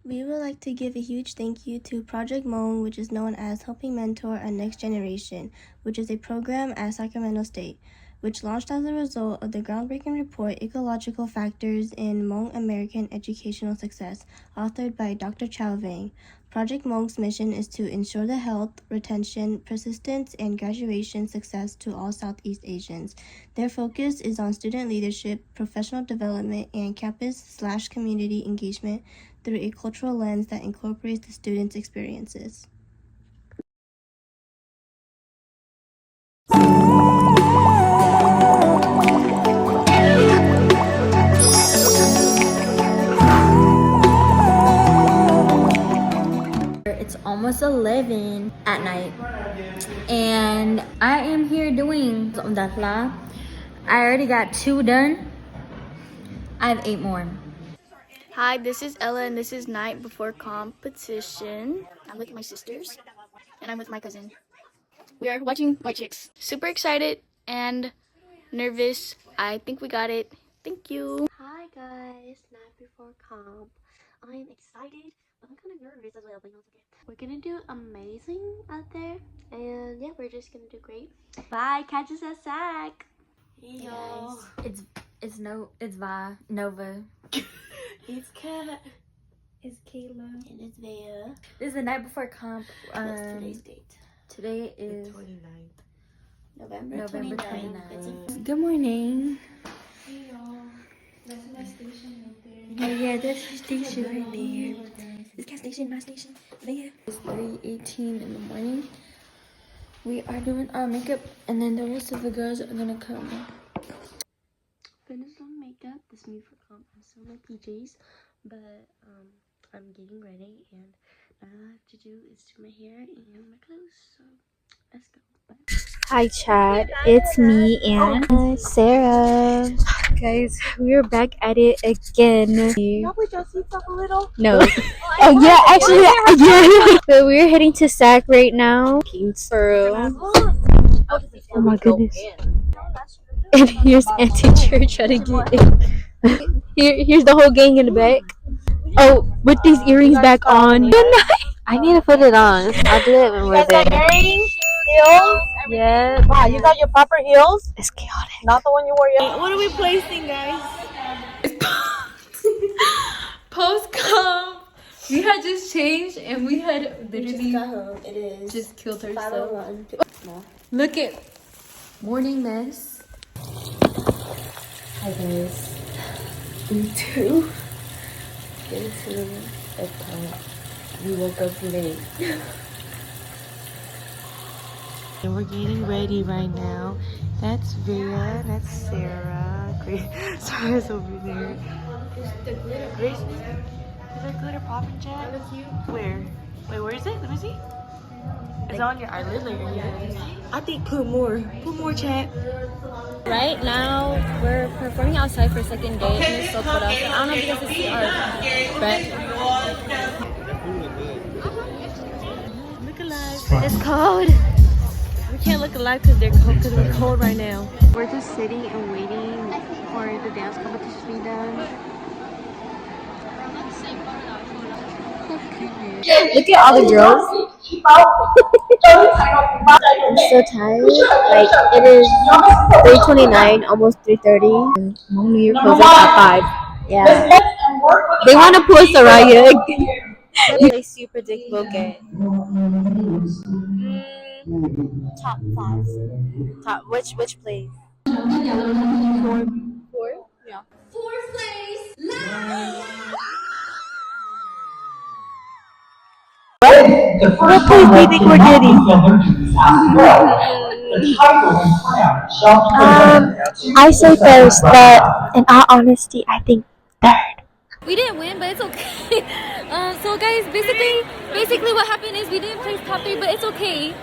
We would like to give a huge thank you to Project Hmong, which is known as Helping Mentor a Next Generation, which is a program at Sacramento State, which launched as a result of the groundbreaking report Ecological Factors in Hmong American Educational Success, authored by Dr. Chow Vang. Project Hmong's mission is to ensure the health, retention, persistence, and graduation success to all Southeast Asians. Their focus is on student leadership, professional development, and campus/community engagement through a cultural lens that incorporates the students' experiences. It's almost 11 at night and I am here doing Dakhla. I already got 2 done. I have 8 more. Hi, this is Ella and this is night before competition. I'm with my sisters and I'm with my cousin. We are watching White Chicks. Super excited and nervous. I think we got it. Thank you. Hi guys, night before comp. I am excited, but I'm kind of nervous as well, but it's okay. We're gonna do amazing out there, and yeah, we're just gonna do great. Bye, catch us at SAC. Hey y'all. It's Vi, Nova. It's Kat. It's Kayla. And it's Vea. This is the night before comp. What's today's date? Today is The 29th. November 29th. Good morning. Hey y'all. That's my station right there. Oh yeah, that's the station right there. This gas station, my station. There. It's 3:18 in the morning. We are doing our makeup, and then the rest of the girls are gonna come. Finished on makeup. This is me for comp. I'm still in my PJs, but I'm getting ready, and all I have to do is do my hair and my clothes. So let's go. Bye. Hi Chad, it's me and Sarah. Guys, we're back at it again. Y'all put your seats up a little? No. Oh yeah, actually, yeah. But we're heading to SAC right now. For oh my goodness. And here's anti-church trying to get in. Here's the whole gang in the back. Oh, with these earrings back on. I need to put it on. I'll do it when we're there. Heels? Yeah. Wow, you got your proper heels? It's chaotic. Not the one you wore yesterday. What are we placing, guys? Post-comp. We had just changed and we had literally It is just killed ourselves. 5:01. Look at morning mess. Hi guys. Day 2. Day 2 of comp. We woke up late. And we're getting ready right now. That's Vea. That's Sarah. Sarah's over there. The glitter. Grace, is there glitter popping, Chad? Where? Wait, where is it? Let me see. It's on your eyelid layer. Yeah. I think put more. Put more, Chad. Right now, we're performing outside for second day, and it's so cold out. I don't know if you guys can see our breath. Look alive. It's cold. We can't look alive because we're cold right now. We're just sitting and waiting for the dance competition to be done. Look at all the girls. I'm so tired. Like, it is 3:29, almost 3:30. And Hmong New Year closes at 5. Yeah. They want to pull Soraya. What place do you predict we'll get? Top 5. Top, which place? 4? Yeah. 4th place. What place do you think we're getting? I say first, but in all honesty, I think 3rd. We didn't win, but it's okay. So guys, basically what happened is we didn't place top 3, but it's okay.